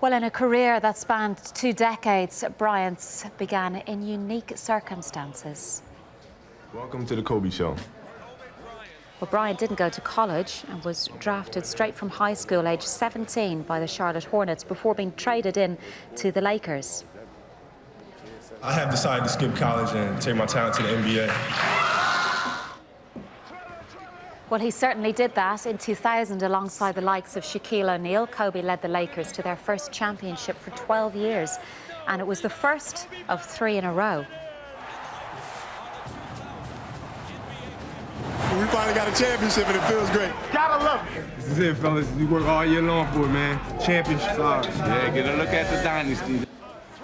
Well, in a career that spanned 2 decades, Bryant's began in unique circumstances. Welcome to the Kobe Show. Well, Bryant didn't go to college and was drafted straight from high school, age 17, by the Charlotte Hornets before being traded in to the Lakers. I have decided to skip college and take my talent to the NBA. Well, he certainly did that. In 2000, alongside the likes of Shaquille O'Neal, Kobe led the Lakers to their first championship for 12 years. And it was the first of 3 in a row. We finally got a championship and it feels great. Gotta love it. This is it, fellas. We work all year long for it, man. Championship. Yeah, get a look at the dynasty.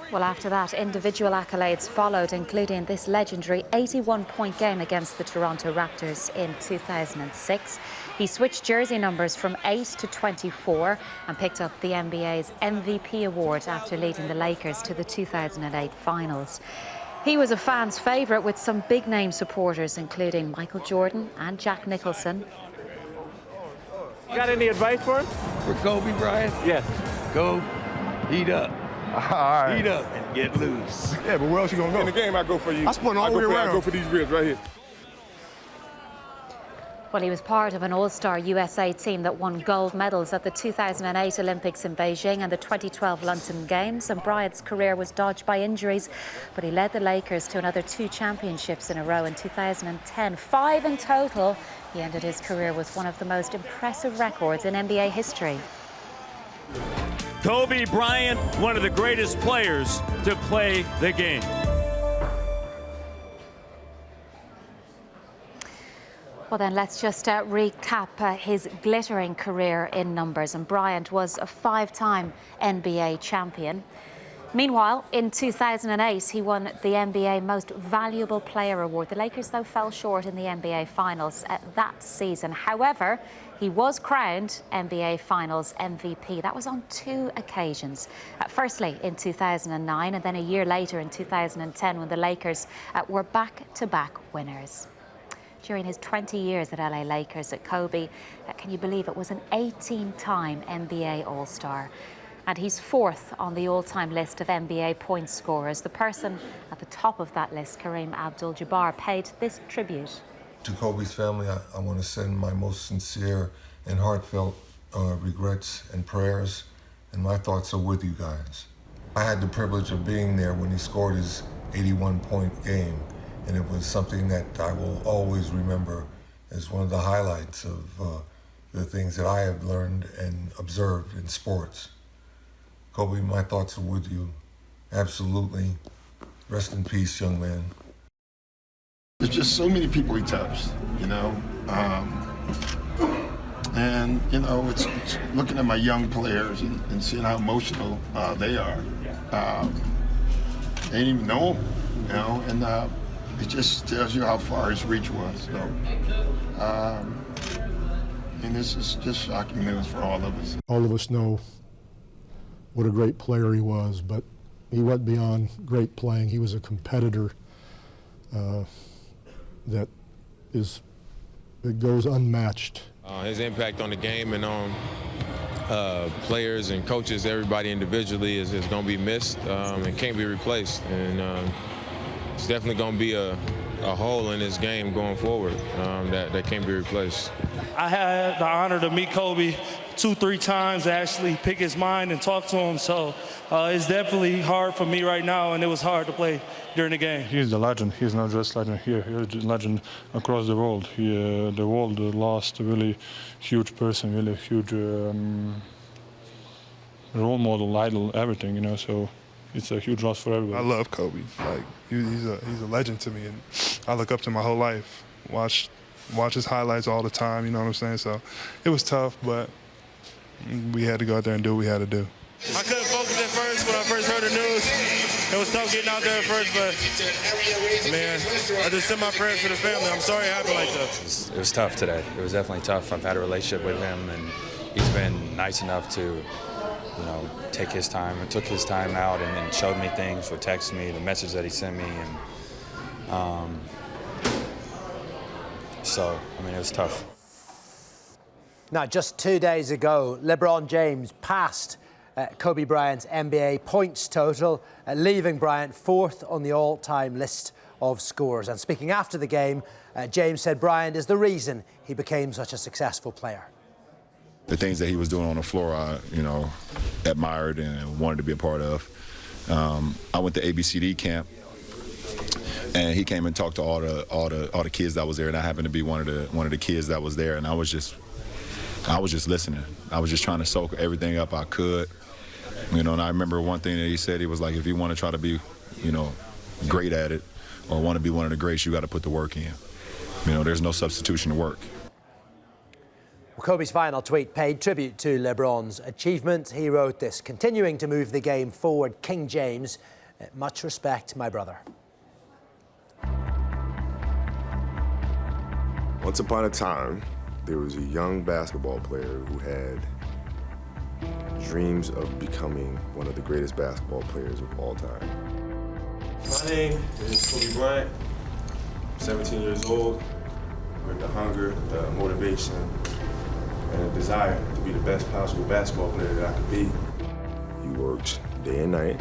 Well, after that, individual accolades followed, including this legendary 81-point game against the Toronto Raptors in 2006. He switched jersey numbers from 8 to 24 and picked up the NBA's MVP award after leading the Lakers to the 2008 finals. He was a fan's favourite with some big-name supporters, including Michael Jordan and Jack Nicholson. Got any advice for him? For Kobe Bryant? Yes. Go heat up. All right. Heat up and get loose. Yeah, but where else you gonna go? In the game, I go for you. I spun all the way around. I go for these ribs right here. Well, he was part of an all-star USA team that won gold medals at the 2008 Olympics in Beijing and the 2012 London Games, and Bryant's career was dogged by injuries, but he led the Lakers to another 2 championships in a row in 2010, 5 in total. He ended his career with one of the most impressive records in NBA history. Kobe Bryant, one of the greatest players to play the game. Well, then let's just recap his glittering career in numbers. And Bryant was a 5-time NBA champion. Meanwhile, in 2008, he won the NBA Most Valuable Player award. The Lakers, though, fell short in the NBA Finals that season. However, he was crowned NBA Finals MVP. That was on 2 occasions. Firstly, in 2009, and then a year later in 2010, when the Lakers were back-to-back winners. During his 20 years at LA Lakers, Kobe, can you believe it, was an 18-time NBA All-Star. And he's 4th on the all-time list of NBA point scorers. The person at the top of that list, Kareem Abdul-Jabbar, paid this tribute. To Kobe's family, I want to send my most sincere and heartfelt regrets and prayers, and my thoughts are with you guys. I had the privilege of being there when he scored his 81-point game, and it was something that I will always remember as one of the highlights of the things that I have learned and observed in sports. Kobe, my thoughts are with you. Absolutely. Rest in peace, young man. There's just so many people he touched, you know. And, you know, it's looking at my young players and seeing how emotional they are. They didn't even know him, you know, and it just tells you how far his reach was. So, and this is just shocking news for all of us. All of us know what a great player he was, but he went beyond great playing. He was a competitor that goes unmatched. His impact on the game and on players and coaches, everybody individually, is going to be missed and can't be replaced. And it's definitely going to be a hole in his game going forward that can't be replaced. I had the honor to meet Kobe 2-3 times, actually pick his mind and talk to him. So it's definitely hard for me right now, and it was hard to play during the game. He's a legend. He's not just a legend here. He's a legend across the world. The world lost a really huge person, really huge role model, idol, everything, you know. So it's a huge loss for everybody. I love Kobe. Like he's a legend to me, and I look up to him my whole life. Watch his highlights all the time. You know what I'm saying? So it was tough, but we had to go out there and do what we had to do. I couldn't focus at first when I first heard the news. It was tough getting out there at first, but man, I just sent my prayers to the family. I'm sorry it happened like that. It was tough today. It was definitely tough. I've had a relationship with him, and he's been nice enough to, you know, take his time. It took his time out and then showed me things, or texted me, the message that he sent me, and so, I mean, it was tough. Now, just 2 days ago, LeBron James passed Kobe Bryant's NBA points total, leaving Bryant 4th on the all-time list of scorers. And speaking after the game, James said Bryant is the reason he became such a successful player. The things that he was doing on the floor, I, admired and wanted to be a part of. I went to ABCD camp, and he came and talked to all the kids that was there, and I happened to be one of the kids that was there, and I was just listening. I was just trying to soak everything up I could, And I remember one thing that he said. He was like, if you want to try to be, great at it, or want to be one of the greats, you got to put the work in. There's no substitution to work. Well, Kobe's final tweet paid tribute to LeBron's achievement. He wrote this: continuing to move the game forward, King James. Much respect, my brother. Once upon a time, there was a young basketball player who had dreams of becoming one of the greatest basketball players of all time. My name is Kobe Bryant. I'm 17 years old with the hunger, the motivation, and a desire to be the best possible basketball player that I could be. He worked day and night,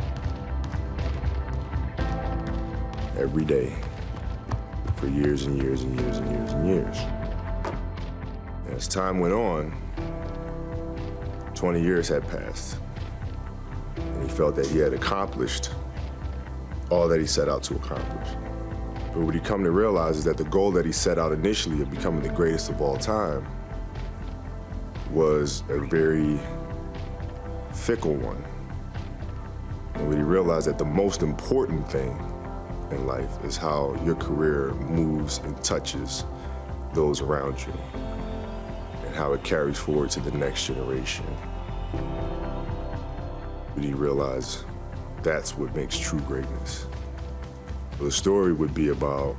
every day, for years and years and years and years and years. And as time went on, 20 years had passed, and he felt that he had accomplished all that he set out to accomplish. But what he come to realize is that the goal that he set out initially of becoming the greatest of all time was a very fickle one. And what he realized that the most important thing in life is how your career moves and touches those around you, and how it carries forward to the next generation. But he realized that's what makes true greatness. The story would be about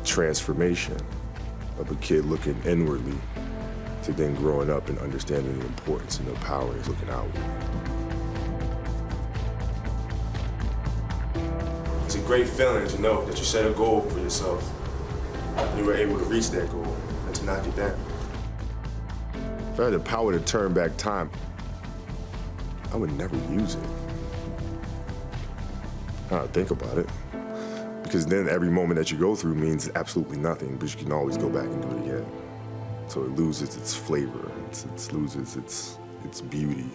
transformation of a kid looking inwardly to then growing up and understanding the importance and the power is looking outward. It's a great feeling to know that you set a goal for yourself and you were able to reach that goal and to knock it down. If I had the power to turn back time, I would never use it. I don't think about it. Because then every moment that you go through means absolutely nothing, but you can always go back and do it again. So it loses its flavor, it loses its beauty.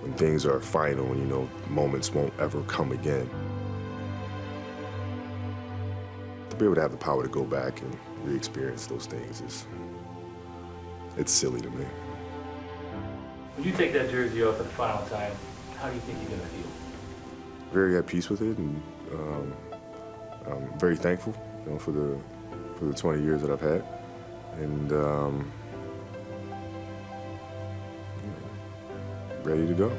When things are final and moments won't ever come again. To be able to have the power to go back and re-experience those things it's silly to me. When you take that jersey off for the final time, how do you think you're gonna feel? Very at peace with it, and I'm very thankful, for the 20 years that I've had, and ready to go.